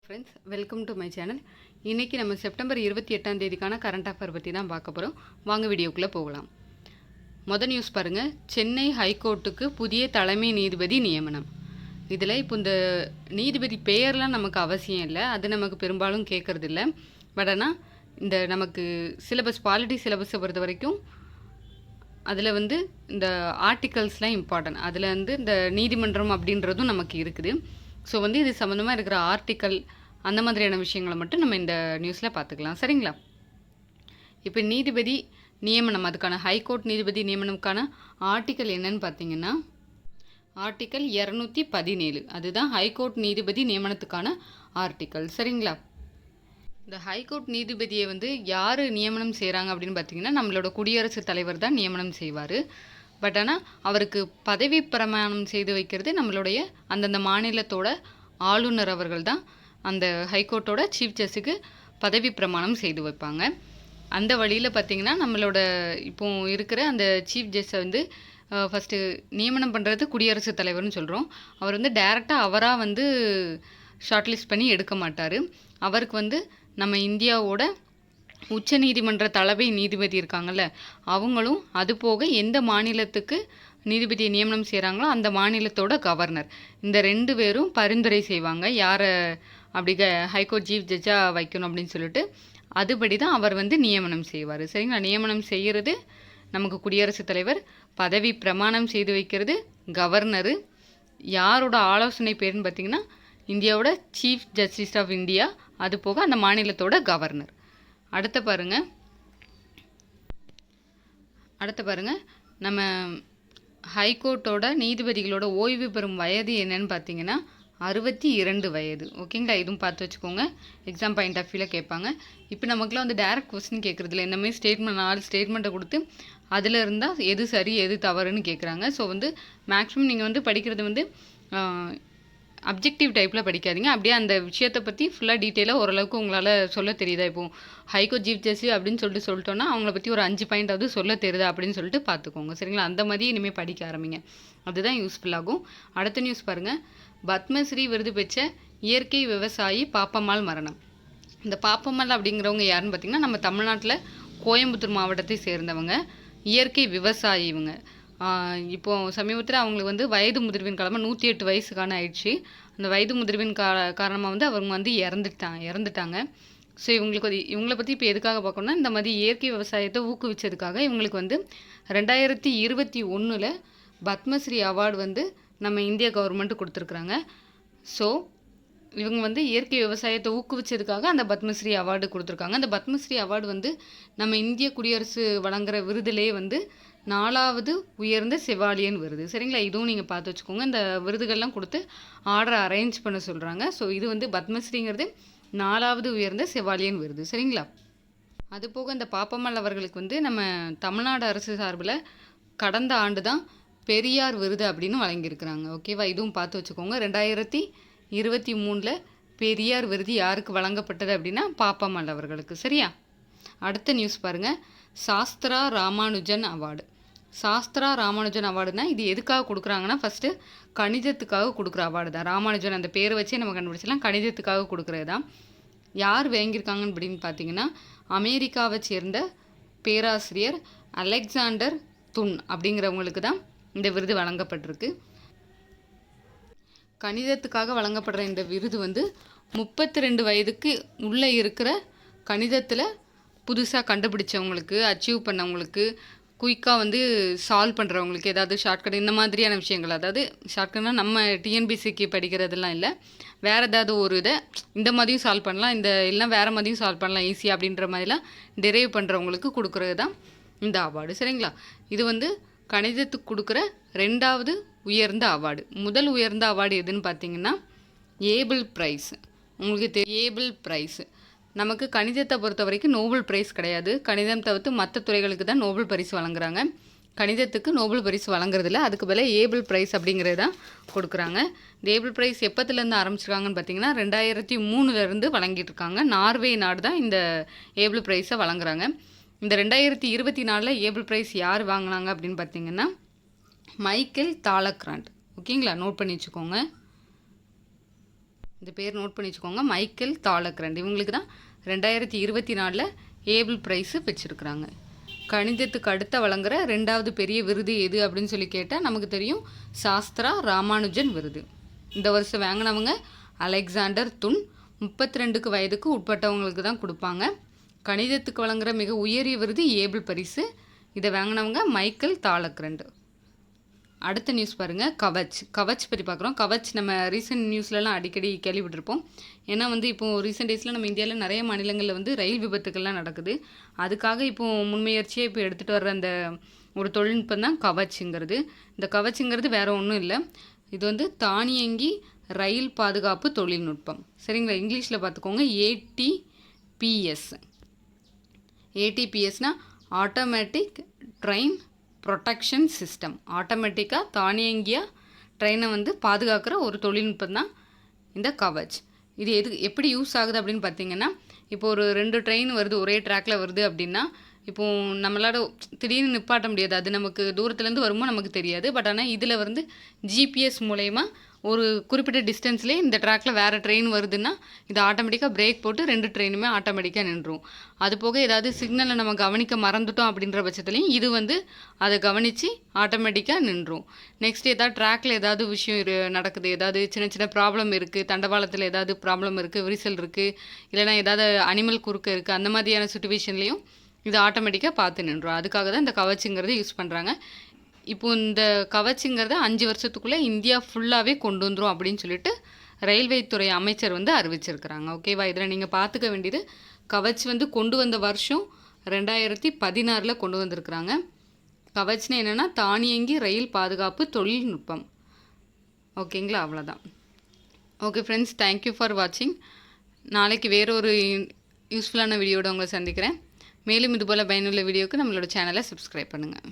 Friends, welcome to my channel. இன்றைக்கி நம்ம September 28ஆம் தேதிக்கான current affair பற்றி தான் பார்க்க போகிறோம். வாங்க வீடியோக்குள்ளே போகலாம். மொதல் நியூஸ் பாருங்கள். சென்னை ஹைகோர்ட்டுக்கு புதிய தலைமை நீதிபதி நியமனம். இதில் இப்போ இந்த நீதிபதி பெயர்லாம் நமக்கு அவசியம் இல்லை, அது நமக்கு பெரும்பாலும் கேட்குறது இல்லை. பட் ஆனால் இந்த நமக்கு பாலிட்டி சிலபஸை பொறுத்த வரைக்கும் அதில் இந்த ஆர்டிகல்ஸ்லாம் இம்பார்ட்டன்ட். அதில் இந்த நீதிமன்றம் அப்படின்றதும் நமக்கு இருக்குது. ஸோ இது சம்மந்தமாக இருக்கிற ஆர்டிக்கல் அந்த மாதிரியான விஷயங்களை மட்டும் நம்ம இந்த நியூஸில் பார்த்துக்கலாம். சரிங்களா? இப்போ நீதிபதி நியமனம், அதுக்கான ஹைகோர்ட் நீதிபதி நியமனம்கான ஆர்டிக்கல் என்னன்னு பார்த்தீங்கன்னா ஆர்டிக்கல் 217. அதுதான் ஹைகோர்ட் நீதிபதி நியமனத்துக்கான ஆர்டிக்கல். சரிங்களா? இந்த ஹைகோர்ட் நீதிபதியை யார் நியமனம் செய்கிறாங்க அப்படின்னு பார்த்தீங்கன்னா நம்மளோட குடியரசுத் தலைவர் தான் நியமனம் செய்வார். பட் ஆனால் அவருக்கு பதவி பிரமாணம் செய்து வைக்கிறது நம்மளுடைய அந்தந்த மாநிலத்தோட ஆளுநர் அவர்கள் தான் அந்த ஹைகோர்ட்டோட சீஃப் ஜஸ்டிஸுக்கு பதவி பிரமாணம் செய்து வைப்பாங்க. அந்த வழியில் பார்த்திங்கன்னா நம்மளோட இப்போ இருக்கிற அந்த சீஃப் ஜஸ்டிஸை ஃபஸ்ட்டு நியமனம் பண்ணுறது குடியரசுத் தலைவர்னு சொல்கிறோம். அவர் டைரெக்டாக அவராக ஷார்ட்லிஸ்ட் பண்ணி எடுக்க மாட்டார். அவருக்கு நம்ம இந்தியாவோட உச்ச நீதிமன்ற தலைமை நீதிபதி இருக்காங்கல்ல, அவங்களும் அது போக எந்த மாநிலத்துக்கு நீதிபதியை நியமனம் செய்கிறாங்களோ அந்த மாநிலத்தோட கவர்னர், இந்த 2 பேரும் பரிந்துரை செய்வாங்க யாரை அப்படி ஹைகோர்ட் சீஃப் ஜட்ஜாக வைக்கணும் அப்படின்னு சொல்லிட்டு. அதுபடி தான் அவர் நியமனம் செய்வார். சரிங்களா? நியமனம் செய்கிறது நமக்கு குடியரசுத் தலைவர், பதவி பிரமாணம் செய்து வைக்கிறது கவர்னரு. யாரோட ஆலோசனை பேருன்னு பார்த்தீங்கன்னா இந்தியாவோட சீஃப் ஜஸ்டிஸ் ஆஃப் இந்தியா, அது போக அந்த மாநிலத்தோட கவர்னர். அடுத்த பாருங்க நம்ம ஹைகோர்ட்டோட நீதிபதிகளோட ஓய்வு பெறும் வயது என்னன்னு பார்த்தீங்கன்னா 62 வயது. ஓகேங்களா? இதுவும் பார்த்து வச்சுக்கோங்க, எக்ஸாம் பாயிண்ட் ஆஃப் வியூவில் கேட்பாங்க. இப்போ நமக்குலாம் டைரக்ட் கொஸ்டின் கேட்குறதில்ல, இந்த மாதிரி ஸ்டேட்மெண்ட் 4 ஸ்டேட்மெண்ட்டை கொடுத்து அதில் இருந்தால் எது சரி எது தவறுன்னு கேட்குறாங்க. ஸோ மேக்ஸிமம் நீங்கள் படிக்கிறது அப்ஜெக்டிவ் டைப்பில் படிக்காதீங்க. அப்படியே அந்த விஷயத்தை பற்றி ஃபுல்லாக டீட்டெயிலாக ஓரளவுக்கு உங்களால் சொல்ல தெரியுதா? இப்போது ஹைகோர்ட் சீஃப் ஜஸ்டிஸ் அப்படின்னு சொல்லிட்டோன்னா அவங்கள பற்றி ஒரு 5 பாயிண்டாவது சொல்ல தெரியுதா அப்படின்னு சொல்லிட்டு பார்த்துக்கோங்க. சரிங்களா? அந்த மாதிரி இனிமேல் படிக்க ஆரம்பிங்க, அதுதான் யூஸ்ஃபுல்லாகும். அடுத்த நியூஸ் பாருங்கள். பத்மஸ்ரீ விருது பெற்ற இயற்கை விவசாயி பாப்பம்மாள் மரணம். இந்த பாப்பம்மாள் அப்படிங்கிறவங்க யாருன்னு பார்த்தீங்கன்னா நம்ம தமிழ்நாட்டில் கோயம்புத்தூர் மாவட்டத்தை சேர்ந்தவங்க, இயற்கை விவசாயி. இவங்க இப்போது சமீபத்தில் அவங்களுக்கு வயது முதிர்வின் காலமாக 108 வயசுக்கான ஆயிடுச்சு. அந்த வயது முதிர்வின் காரணமாக அவங்க இறந்துட்டாங்க. ஸோ இவங்களை பற்றி இப்போ எதுக்காக பார்க்கணும்னா இந்த மாதிரி இயற்கை விவசாயத்தை ஊக்குவிச்சதுக்காக இவங்களுக்கு 2021 பத்மஸ்ரீ அவார்டு நம்ம இந்திய கவர்மெண்ட் கொடுத்துருக்குறாங்க. ஸோ இவங்க இயற்கை விவசாயத்தை ஊக்குவிச்சதுக்காக அந்த பத்மஸ்ரீ அவார்டு கொடுத்துருக்காங்க. அந்த பத்மஸ்ரீ அவார்டு நம்ம இந்திய குடியரசு வழங்குற விருதுலேயே 4வது உயர்ந்த செவாலியன் விருது. சரிங்களா? இதுவும் நீங்கள் பார்த்து வச்சுக்கோங்க. இந்த விருதுகள்லாம் கொடுத்து ஆர்டரை அரேஞ்ச் பண்ண சொல்கிறாங்க. ஸோ இது பத்மஸ்ரீங்கிறது 4வது உயர்ந்த செவாலியன் விருது. சரிங்களா? அதுபோக இந்த பாப்பம்மாள் அவர்களுக்கு நம்ம தமிழ்நாடு அரசு சார்பில் கடந்த ஆண்டு தான் பெரியார் விருது அப்படின்னு வழங்கியிருக்கிறாங்க. ஓகேவா? இதுவும் பார்த்து வச்சுக்கோங்க. 2023 பெரியார் விருது யாருக்கு வழங்கப்பட்டது அப்படின்னா பாப்பம்மாள் அவர்களுக்கு. சரியா? அடுத்த நியூஸ் பாருங்கள். சாஸ்திரா ராமானுஜன் அவார்டு. சாஸ்திரா ராமானுஜன் அவார்டுனா இது எதுக்காக கொடுக்குறாங்கன்னா ஃபஸ்ட்டு கணிதத்துக்காக கொடுக்குற அவார்டு தான். ராமானுஜன் அந்த பேரை வச்சே நம்ம கண்டுபிடிச்சலாம், கணிதத்துக்காக கொடுக்குறது தான். யார் வாங்கியிருக்காங்கன்னு அப்படின்னு பார்த்தீங்கன்னா அமெரிக்காவை சேர்ந்த பேராசிரியர் அலெக்சாண்டர் துன் அப்படிங்கிறவங்களுக்கு தான் இந்த விருது வழங்கப்பட்டிருக்கு. கணிதத்துக்காக வழங்கப்படுற இந்த விருது 32 வயதுக்கு உள்ளே இருக்கிற கணிதத்தில் புதுசாக கண்டுபிடிச்சவங்களுக்கு, அச்சீவ் பண்ணவங்களுக்கு, குயிக்காக சால்வ் பண்ணுறவங்களுக்கு, ஏதாவது ஷார்ட்கட் இந்த மாதிரியான விஷயங்கள், அதாவது ஷார்ட்கட்னா நம்ம டிஎன்பிசிக்கு படிக்கிறதுலாம் இல்லை, வேறு ஏதாவது ஒரு இதை இந்த மாதிரியும் சால்வ் பண்ணலாம், இந்த எல்லாம் வேறு மாதிரியும் சால்வ் பண்ணலாம் ஈஸியாக அப்படின்ற மாதிரிலாம் டெரைவ் பண்ணுறவங்களுக்கு கொடுக்குறது தான் இந்த அவார்டு. சரிங்களா? இது கணிதத்துக்கு கொடுக்குற 2வது உயர்ந்த அவார்டு. முதல் உயர்ந்த அவார்டு எதுன்னு பார்த்தீங்கன்னா ஏபிள் ப்ரைஸ். உங்களுக்கு ஏபிள் ப்ரைஸ் நமக்கு கணிதத்தை பொறுத்த வரைக்கும் நோபல் பிரைஸ் கிடையாது. கணிதம் தவிர்த்து மற்ற துறைகளுக்கு தான் நோபல் பரிசு வழங்குறாங்க. கணிதத்துக்கு நோபல் பரிசு வழங்குறதில்ல, அதுக்கு பதிலாக ஏபிள் ப்ரைஸ் அப்படிங்கிறது தான் கொடுக்குறாங்க. இந்த ஏபிள் ப்ரைஸ் எப்போத்துலேருந்து ஆரம்பிச்சிருக்காங்கன்னு பார்த்தீங்கன்னா 2003 வழங்கிட்டு இருக்காங்க. நார்வே நாடு தான் இந்த ஏபிள் ப்ரைஸை வழங்குறாங்க. இந்த 2024 ஏபிள் ப்ரைஸ் யார் வாங்கினாங்க அப்படின்னு பார்த்தீங்கன்னா மைக்கேல் தாலக்ராண்ட். ஓகேங்களா? நோட் பண்ணி வச்சுக்கோங்க. இந்த பேர் நோட் பண்ணி வச்சுக்கோங்க. மைக்கேல் தாலக்ரண்ட். இவங்களுக்கு தான் 2024 ஏபிள் ப்ரைஸு வச்சுருக்குறாங்க. கணிதத்துக்கு அடுத்த வழங்குற 2வது பெரிய விருது எது அப்படின்னு சொல்லி கேட்டால் நமக்கு தெரியும், சாஸ்திரா ராமானுஜன் விருது. இந்த வருஷம் வாங்கினவங்க அலெக்சாண்டர் துன். 32 வயதுக்கு உட்பட்டவங்களுக்கு தான் கொடுப்பாங்க. கணிதத்துக்கு வழங்குற மிக உயரிய விருது ஏபிள் பரிசு. இதை வாங்கினவங்க மைக்கேல் தாலக்ரண்ட். அடுத்த நியூஸ் பாருங்கள், கவச் பற்றி பார்க்குறோம். கவச் நம்ம ரீசெண்ட் நியூஸ்லலாம் அடிக்கடி கேள்விப்பட்டிருப்போம். ஏன்னா இப்போது ரீசெண்ட் டேஸில் நம்ம இந்தியாவில் நிறைய மாநிலங்களில் ரயில் விபத்துக்கள்லாம் நடக்குது. அதுக்காக இப்போது முன்முயற்சியை இப்போ எடுத்துகிட்டு வர்ற அந்த ஒரு தொழில்நுட்பம் தான் கவச்சுங்கிறது. இந்த கவச்சுங்கிறது வேறு ஒன்றும் இல்லை, இது தானியங்கி ரயில் பாதுகாப்பு தொழில்நுட்பம். சரிங்களா? இங்கிலீஷில் பார்த்துக்கோங்க, ஏடிபிஎஸ்னால் ஆட்டோமேட்டிக் ட்ரெயின் ப்ரொடெக்ஷன் சிஸ்டம். ஆட்டோமேட்டிக்காக தானியங்கியாக ட்ரெயினை பாதுகாக்கிற ஒரு தொழில்நுட்பம் தான் இந்த கவச். இது எப்படி யூஸ் ஆகுது அப்படின்னு பார்த்தீங்கன்னா, இப்போ ஒரு 2 ட்ரெயின் வருது, ஒரே ட்ராக்கில் வருது அப்படின்னா, இப்போது நம்மளால் திடீர்னு நிப்பாட்ட முடியாது. அது நமக்கு தூரத்துலேருந்து வருமோ நமக்கு தெரியாது. பட் ஆனால் இதில் ஜிபிஎஸ் மூலயமா ஒரு குறிப்பிட்ட டிஸ்டன்ஸ்லேயே இந்த ட்ராக்கில் வேறு ட்ரெயின் வருதுன்னா இது ஆட்டோமேட்டிக்காக பிரேக் போட்டு 2 ட்ரெயினுமே ஆட்டோமேட்டிக்காக நின்றும். அது போக ஏதாவது சிக்னலை நம்ம கவனிக்க மறந்துட்டோம் அப்படின்ற பட்சத்துலையும் இது அதை கவனித்து ஆட்டோமேட்டிக்காக நின்றும். நெக்ஸ்ட் ஏதாவது ட்ராக்கில் ஏதாவது விஷயம் நடக்குது, ஏதாவது சின்ன சின்ன ப்ராப்ளம் இருக்குது, தண்டவாளத்தில் ஏதாவது ப்ராப்ளம் இருக்குது, விரிசல் இருக்குது, இல்லைனா ஏதாவது அனிமல் குறுக்க இருக்குது, அந்த மாதிரியான சுச்சுவேஷன்லேயும் இது ஆட்டோமேட்டிக்காக பார்த்து நின்றும். அதுக்காக தான் இந்த கவச்சுங்கிறத யூஸ் பண்ணுறாங்க. இப்போது இந்த கவச்சுங்கிறத 5 வருஷத்துக்குள்ளே இந்தியா ஃபுல்லாகவே கொண்டு வந்துடும் அப்படின்னு சொல்லிட்டு ரயில்வே துறை அமைச்சர் அறிவிச்சிருக்கிறாங்க. ஓகேவா? இதில் நீங்கள் பார்த்துக்க வேண்டியது, கவச் கொண்டு வந்த வருஷம் 2016 கொண்டு வந்திருக்கிறாங்க. கவச்னு என்னென்னா தானியங்கி ரயில் பாதுகாப்பு தொழில்நுட்பம். ஓகேங்களா? அவ்வளோதான். ஓகே ஃப்ரெண்ட்ஸ், தேங்க்யூ ஃபார் வாட்சிங். நாளைக்கு வேறொரு யூஸ்ஃபுல்லான வீடியோட உங்களை சந்திக்கிறேன். மேலும் இதுபோல் பயனுள்ள வீடியோவுக்கு நம்மளோட சேனலை சப்ஸ்கிரைப் பண்ணுங்கள்.